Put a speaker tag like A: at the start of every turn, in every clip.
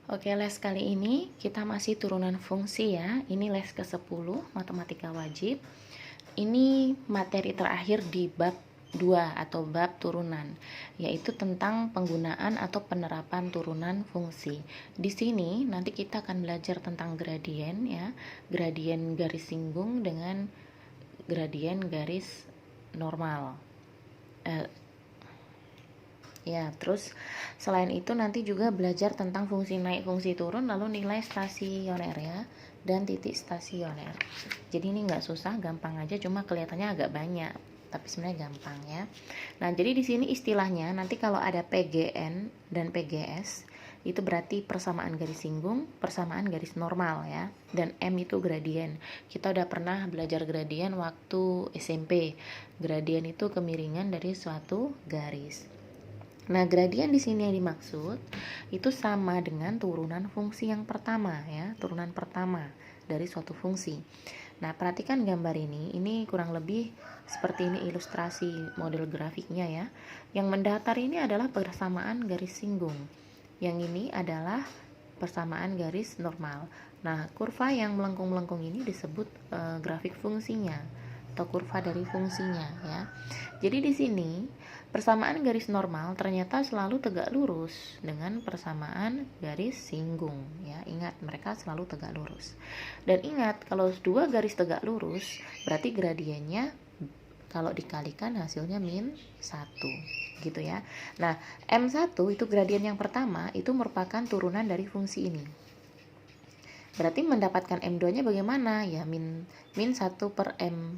A: Oke, les kali ini kita masih turunan fungsi ya. Ini les ke-10 matematika wajib. Ini materi terakhir di bab 2 atau bab turunan, yaitu tentang penggunaan atau penerapan turunan fungsi. Di sini nanti kita akan belajar tentang gradien ya, gradien garis singgung dengan gradien garis normal. Ya, terus selain itu nanti juga belajar tentang fungsi naik, fungsi turun, lalu nilai stasioner ya, dan titik stasioner. Jadi ini nggak susah, gampang aja, cuma kelihatannya agak banyak, tapi sebenarnya gampang ya. Nah, jadi di sini istilahnya nanti kalau ada PGN dan PGS, itu berarti persamaan garis singgung, persamaan garis normal ya, dan M itu gradien. Kita udah pernah belajar gradien waktu SMP. Gradien itu kemiringan dari suatu garis. Nah, gradien di sini yang dimaksud itu sama dengan turunan fungsi yang pertama ya, turunan pertama dari suatu fungsi. Nah, perhatikan gambar ini kurang lebih seperti ini ilustrasi model grafiknya ya. Yang mendatar ini adalah persamaan garis singgung. Yang ini adalah persamaan garis normal. Nah, kurva yang melengkung-melengkung ini disebut grafik fungsinya atau kurva dari fungsinya ya. Jadi di sini persamaan garis normal ternyata selalu tegak lurus dengan persamaan garis singgung ya. Ingat, mereka selalu tegak lurus. Dan ingat, kalau dua garis tegak lurus berarti gradiennya kalau dikalikan hasilnya min 1 gitu ya. Nah, M1 itu gradien yang pertama itu merupakan turunan dari fungsi ini. Berarti mendapatkan M2 nya bagaimana? Ya min 1 per M1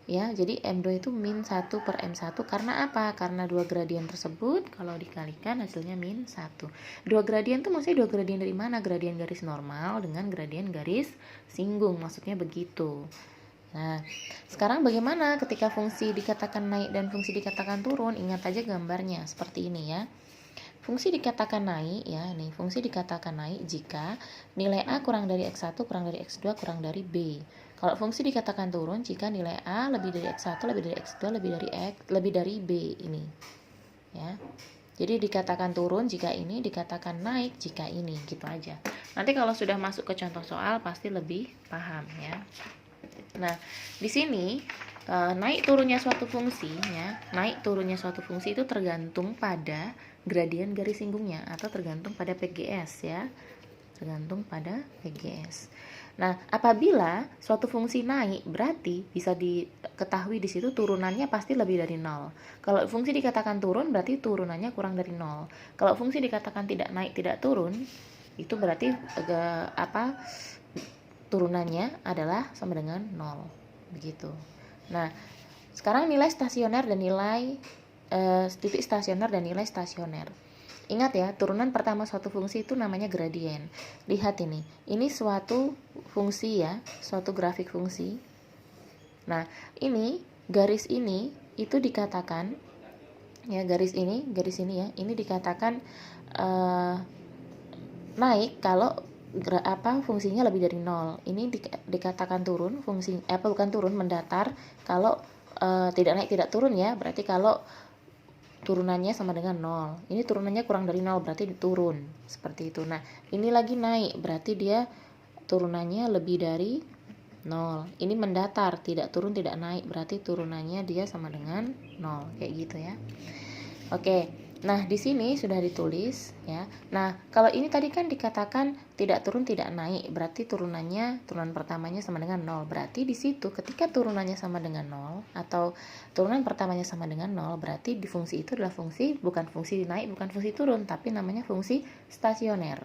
A: ya, jadi M2 itu min 1 per M1 karena apa? Karena dua gradien tersebut kalau dikalikan hasilnya min 1. Dua gradien itu maksudnya dua gradien dari mana? Gradien garis normal dengan gradien garis singgung, maksudnya begitu. Nah, sekarang bagaimana ketika fungsi dikatakan naik dan fungsi dikatakan turun? Ingat aja gambarnya seperti ini ya. Fungsi dikatakan naik ya, nih fungsi dikatakan naik jika nilai A kurang dari X1 kurang dari X2 kurang dari B. Kalau fungsi dikatakan turun jika nilai A lebih dari X1 lebih dari X2 lebih dari B ini. Ya. Jadi dikatakan turun jika ini, dikatakan naik jika ini, gitu aja. Nanti kalau sudah masuk ke contoh soal pasti lebih paham ya. Nah, di sini naik turunnya suatu fungsi ya, naik turunnya suatu fungsi itu tergantung pada gradien garis singgungnya atau tergantung pada PGS ya, tergantung pada PGS. Nah, apabila suatu fungsi naik berarti bisa diketahui di situ turunannya pasti lebih dari 0. Kalau fungsi dikatakan turun berarti turunannya kurang dari 0. Kalau fungsi dikatakan tidak naik tidak turun itu berarti turunannya adalah sama dengan 0 begitu. Nah, sekarang nilai stasioner dan nilai titik stasioner dan nilai stasioner. Ingat ya, turunan pertama suatu fungsi itu namanya gradien. Lihat ini suatu fungsi ya, suatu grafik fungsi. Nah, ini garis ini itu dikatakan ya, garis ini ya, ini dikatakan naik kalau fungsinya lebih dari 0. Ini dikatakan turun, bukan turun, mendatar kalau tidak naik tidak turun ya, berarti kalau turunannya sama dengan 0. Ini turunannya kurang dari 0 berarti turun, seperti itu. Nah, ini lagi naik berarti dia turunannya lebih dari 0. Ini mendatar, tidak turun tidak naik berarti turunannya dia sama dengan 0, kayak gitu ya. Oke. Nah, di sini sudah ditulis ya. Nah, kalau ini tadi kan dikatakan tidak turun tidak naik, berarti turunan pertamanya sama dengan 0. Berarti di situ ketika turunannya sama dengan 0 atau turunan pertamanya sama dengan 0, berarti di fungsi itu adalah bukan fungsi naik, bukan fungsi turun, tapi namanya fungsi stasioner.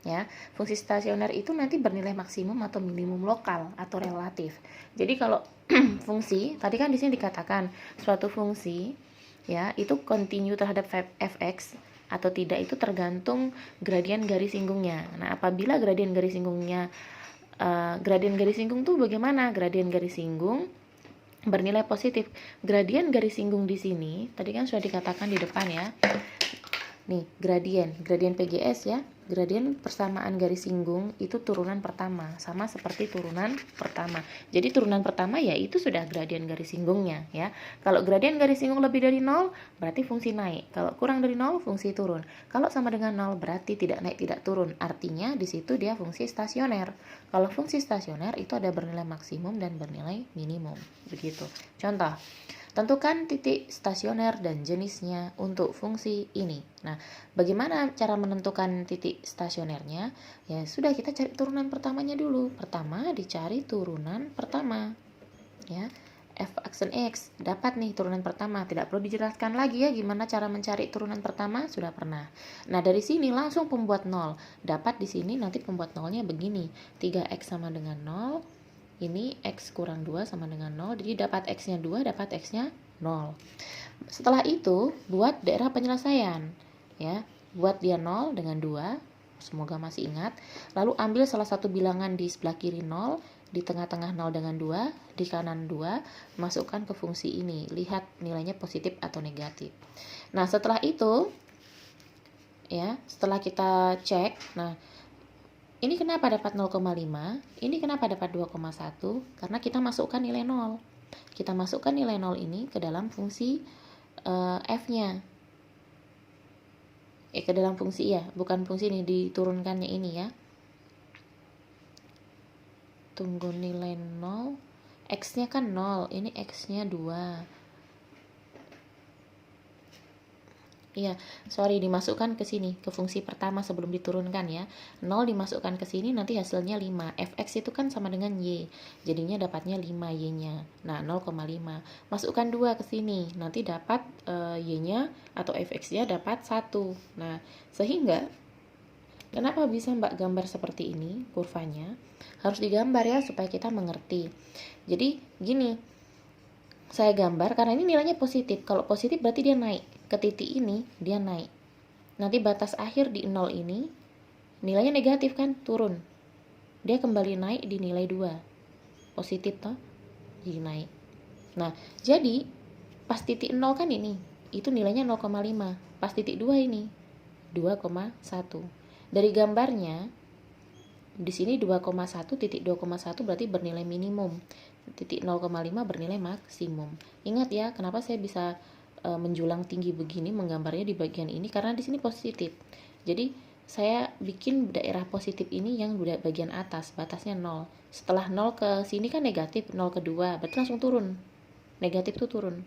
A: Ya, fungsi stasioner itu nanti bernilai maksimum atau minimum lokal atau relatif. Jadi kalau fungsi, tadi kan di sini dikatakan suatu fungsi ya itu kontinu terhadap fx atau tidak itu tergantung gradien garis singgungnya. Nah, apabila gradien garis singgungnya gradien garis singgung tuh bagaimana? Gradien garis singgung bernilai positif. Gradien garis singgung di sini tadi kan sudah dikatakan di depan ya. Nih, gradien PGS ya. Gradien persamaan garis singgung itu turunan pertama, sama seperti turunan pertama. Jadi turunan pertama ya itu sudah gradien garis singgungnya ya. Kalau gradien garis singgung lebih dari 0 berarti fungsi naik. Kalau kurang dari 0 fungsi turun. Kalau sama dengan 0 berarti tidak naik tidak turun. Artinya di situ dia fungsi stasioner. Kalau fungsi stasioner itu ada bernilai maksimum dan bernilai minimum. Begitu. Contoh, tentukan titik stasioner dan jenisnya untuk fungsi ini. Nah, bagaimana cara menentukan titik stasionernya? Ya sudah, kita cari turunan pertamanya dulu. Pertama dicari turunan pertama. Ya, f aksen x dapat nih turunan pertama. Tidak perlu dijelaskan lagi ya gimana cara mencari turunan pertama, sudah pernah. Nah, dari sini langsung pembuat 0. Dapat di sini nanti pembuat nolnya begini. 3x sama dengan 0. Ini x kurang 2 sama dengan 0, jadi dapat x-nya 2, dapat x-nya 0. Setelah itu, buat daerah penyelesaian. Ya, buat dia 0 dengan 2, semoga masih ingat. Lalu ambil salah satu bilangan di sebelah kiri 0, di tengah-tengah 0 dengan 2, di kanan 2, masukkan ke fungsi ini. Lihat nilainya positif atau negatif. Nah, setelah itu, ya, setelah kita cek, nah, ini kenapa dapat 0,5? Ini kenapa dapat 2,1? Karena kita masukkan nilai 0. Kita masukkan nilai 0 ini ke dalam fungsi f-nya. Ke dalam fungsi ya, bukan fungsi ini, diturunkannya ini ya. Tunggu nilai 0. X-nya kan 0, ini X-nya 2. Iya, sorry, dimasukkan ke sini, ke fungsi pertama sebelum diturunkan ya. 0 dimasukkan ke sini, nanti hasilnya 5. Fx itu kan sama dengan Y, jadinya dapatnya 5 Y-nya. Nah, 0,5. Masukkan 2 ke sini, nanti dapat Y-nya atau Fx-nya dapat 1. Nah, sehingga, kenapa bisa Mbak gambar seperti ini, kurvanya? Harus digambar ya, supaya kita mengerti. Jadi, gini, saya gambar karena ini nilainya positif. Kalau positif berarti dia naik. Ke titik ini dia naik. Nanti batas akhir di 0 ini nilainya negatif kan, turun. Dia kembali naik di nilai 2. Positif toh? Jadi naik. Nah, jadi pas titik 0 kan ini, itu nilainya 0,5. Pas titik 2 ini 2,1. Dari gambarnya di sini 2,1, titik 2,1 berarti bernilai minimum. Titik 0,5 bernilai maksimum. Ingat ya, kenapa saya bisa menjulang tinggi begini menggambarnya di bagian ini, karena di sini positif. Jadi saya bikin daerah positif ini yang bagian atas, batasnya 0. Setelah 0 ke sini kan negatif, 0 ke 2 berarti langsung turun. Negatif itu turun.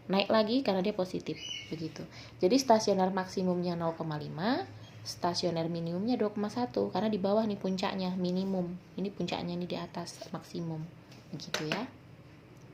A: Naik lagi karena dia positif, begitu. Jadi stasioner maksimumnya 0,5, stasioner minimumnya 2,1, karena di bawah nih puncaknya minimum. Ini puncaknya nih di atas maksimum. Begitu ya.